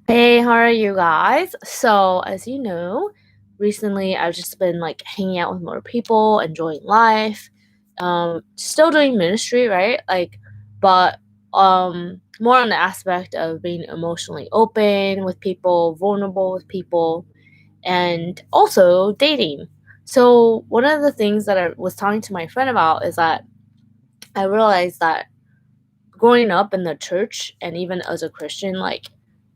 Hey, how are you guys? So, as you know, recently I've just been like hanging out with more people, enjoying life, still doing ministry, right? But more on the aspect of being emotionally open with people, vulnerable with people, and also dating. So, one of the things that I was talking to my friend about is that I realized that growing up in the church and even as a Christian, like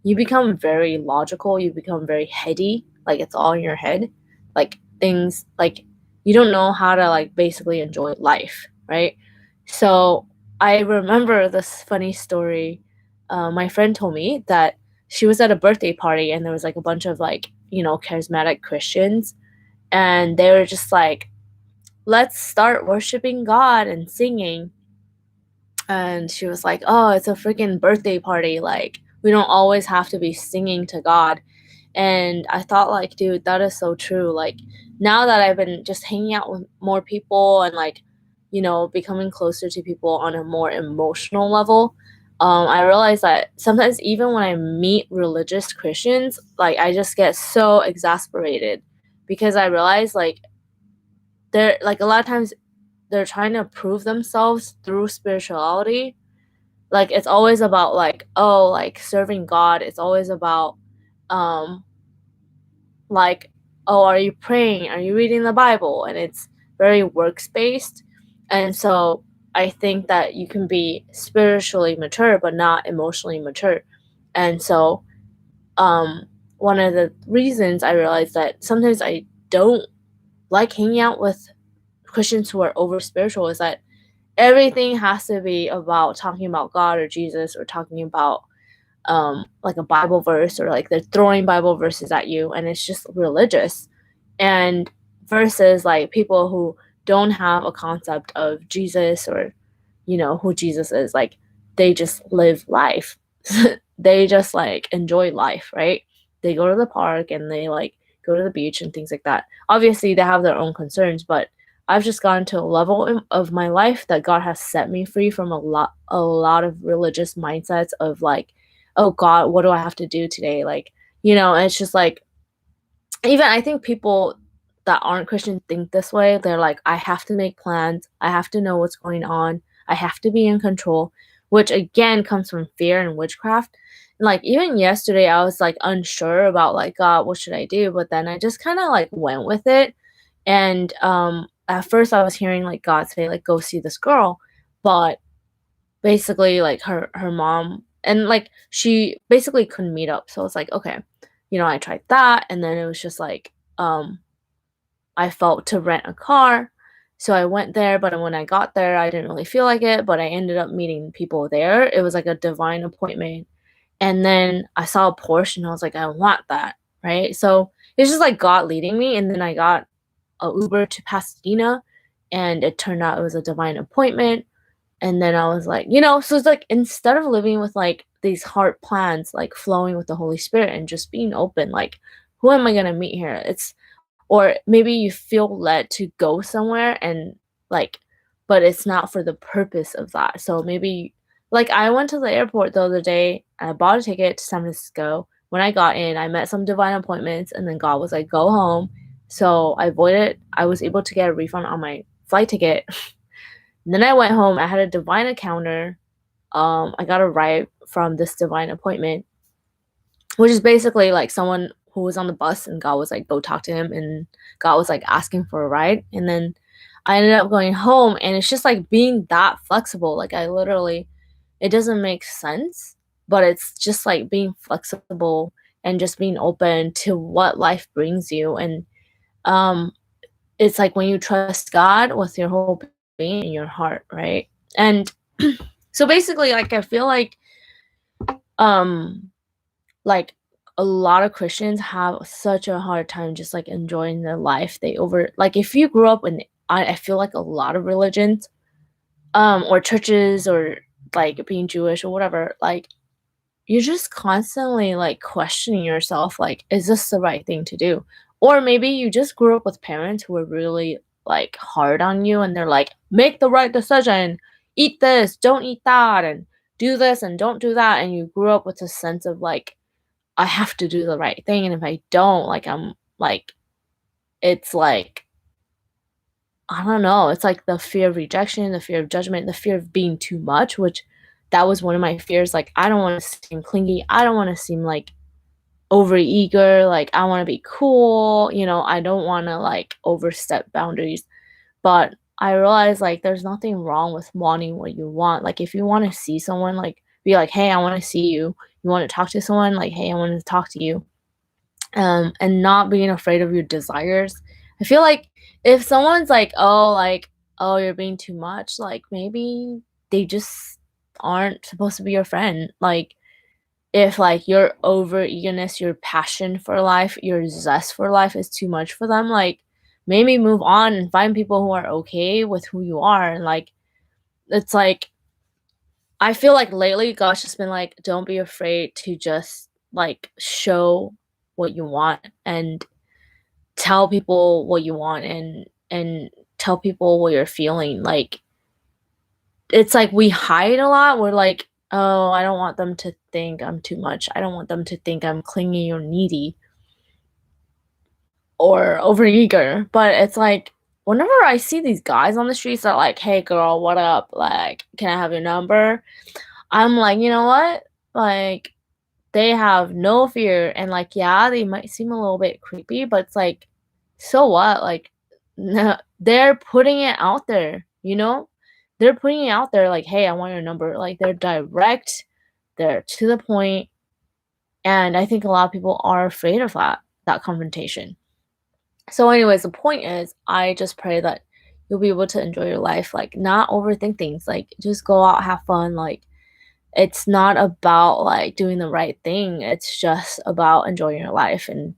you become very logical, you become very heady, like it's all in your head. Like things like you don't know how to like basically enjoy life, right? So I remember this funny story. My friend told me that she was at a birthday party and there was like a bunch of charismatic Christians and they were just like, let's start worshiping God and singing, and she was like, "Oh, it's a freaking birthday party. Like, we don't always have to be singing to God." And I thought, like, dude, that is so true. Like, now that I've been just hanging out with more people and, like, becoming closer to people on a more emotional level, I realize that sometimes even when I meet religious Christians, like, I just get so exasperated because I realize, like, they're, like, a lot of times they're trying to prove themselves through spirituality. Like, it's always about, like, oh, like, serving God. It's always about, um, like, oh, are you praying? Are you reading the Bible? And it's very works based. And so I think that you can be spiritually mature, but not emotionally mature. And so, um, one of the reasons I realized that sometimes I don't like hanging out with Christians who are over spiritual is that everything has to be about talking about God or Jesus or talking about like a Bible verse, or like they're throwing Bible verses at you and it's just religious. And versus like people who don't have a concept of Jesus, or who Jesus is, like they just live life. They just like enjoy life, right? They go to the park and they like go to the beach and things like that. Obviously they have their own concerns, but I've just gotten to a level of my life that God has set me free from a lot of religious mindsets of like, oh God, what do I have to do today? Like, and it's just like, even I think people that aren't Christian think this way. They're like, I have to make plans. I have to know what's going on. I have to be in control, which again comes from fear and witchcraft. Like even yesterday, I was like unsure about like, God, what should I do? But then I just kind of like went with it. And at first I was hearing like God say like, go see this girl, but basically like her mom and like she basically couldn't meet up. So it's like, okay, I tried that, and then it was just like I felt to rent a car. So I went there, but when I got there, I didn't really feel like it, but I ended up meeting people there. It was like a divine appointment. And then I saw a Porsche and I was like, I want that, right? So it's just like God leading me, and then I got a Uber to Pasadena, and it turned out it was a divine appointment. And then I was like, so it's like instead of living with like these heart plans, like flowing with the Holy Spirit and just being open, like, who am I gonna meet here? Or maybe you feel led to go somewhere and like, but it's not for the purpose of that. So maybe like I went to the airport the other day, I bought a ticket to San Francisco. When I got in, I met some divine appointments, and then God was like, go home. So I was able to get a refund on my flight ticket. And then I went home. I had a divine encounter. I got a ride from this divine appointment, which is basically like someone who was on the bus, and God was like, go talk to him. And God was like asking for a ride. And then I ended up going home, and it's just like being that flexible. Like, it doesn't make sense, but it's just like being flexible and just being open to what life brings you. And um, it's like when you trust God with your whole being and your heart, right? And so basically, like, I feel um, like a lot of Christians have such a hard time just like enjoying their life. Like if you grew up in, I feel like a lot of religions, or churches, or like being Jewish or whatever, like you're just constantly like questioning yourself, like, is this the right thing to do? Or maybe you just grew up with parents who are really like hard on you, and they're like, make the right decision, eat this, don't eat that, and do this and don't do that. And you grew up with a sense of like I have to do the right thing, and if I don't, like, it's like, I don't know, it's like the fear of rejection, the fear of judgment, the fear of being too much, which that was one of my fears, like, I don't wanna seem clingy, I don't wanna seem, like, overeager, like, I wanna be cool, I don't wanna, like, overstep boundaries, but I realized, like, there's nothing wrong with wanting what you want, like, if you wanna see someone, like, be like, "Hey, I wanna see you." You wanna talk to someone, like, "Hey, I wanna talk to you." And not being afraid of your desires. I feel like if someone's like, "Oh, you're being too much," like, maybe they just aren't supposed to be your friend. Like, if, like, your over eagerness, your passion for life, your zest for life is too much for them, like, maybe move on and find people who are okay with who you are, and, like, it's like I feel like lately God's just been like, "Don't be afraid to just, like, show what you want and tell people what you want and tell people what you're feeling." Like, it's like we hide a lot. We're like, "Oh, I don't want them to think I'm too much. I don't want them to think I'm clingy or needy or overeager." But it's like, whenever I see these guys on the streets that are like, "Hey, girl, what up? Like, can I have your number?" I'm like, "You know what? Like, they have no fear," and, like, yeah, they might seem a little bit creepy, but it's like, so what? Like, no, they're putting it out there, you know? They're putting it out there like, "Hey, I want your number." Like, they're direct, they're to the point, and I think a lot of people are afraid of that confrontation. So anyways, the point is, I just pray that you'll be able to enjoy your life, like, not overthink things, like, just go out, have fun, like, it's not about, like, doing the right thing, it's just about enjoying your life, and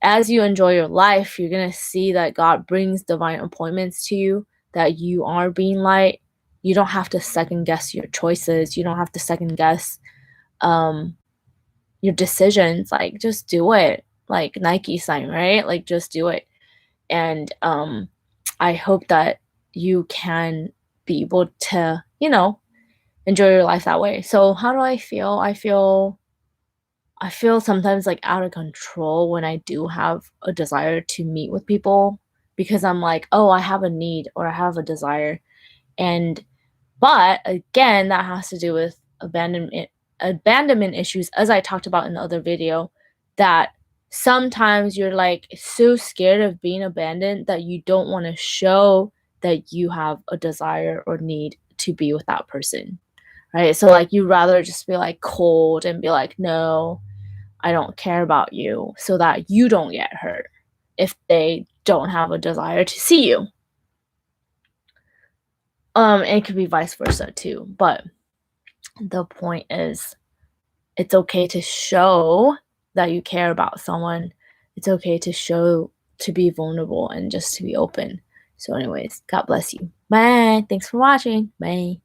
as you enjoy your life, you're gonna see that God brings divine appointments to you, that you are being light. You don't have to second guess your choices, you don't have to second guess, um, your decisions, like, just do it. Like Nike sign, right? Like, just do it, and, I hope that you can be able to, enjoy your life that way. So how do I feel? I feel sometimes like out of control when I do have a desire to meet with people because I'm like, "Oh, I have a need or I have a desire." And but again, that has to do with abandonment issues as I talked about in the other video, that sometimes you're like so scared of being abandoned that you don't want to show that you have a desire or need to be with that person. Right? So like you rather just be like cold and be like, "No, I don't care about you," so that you don't get hurt if they don't have a desire to see you. And it could be vice versa too. But the point is, it's okay to show that you care about someone. It's okay to show, to be vulnerable and just to be open. So anyways, God bless you. Bye. Thanks for watching. Bye.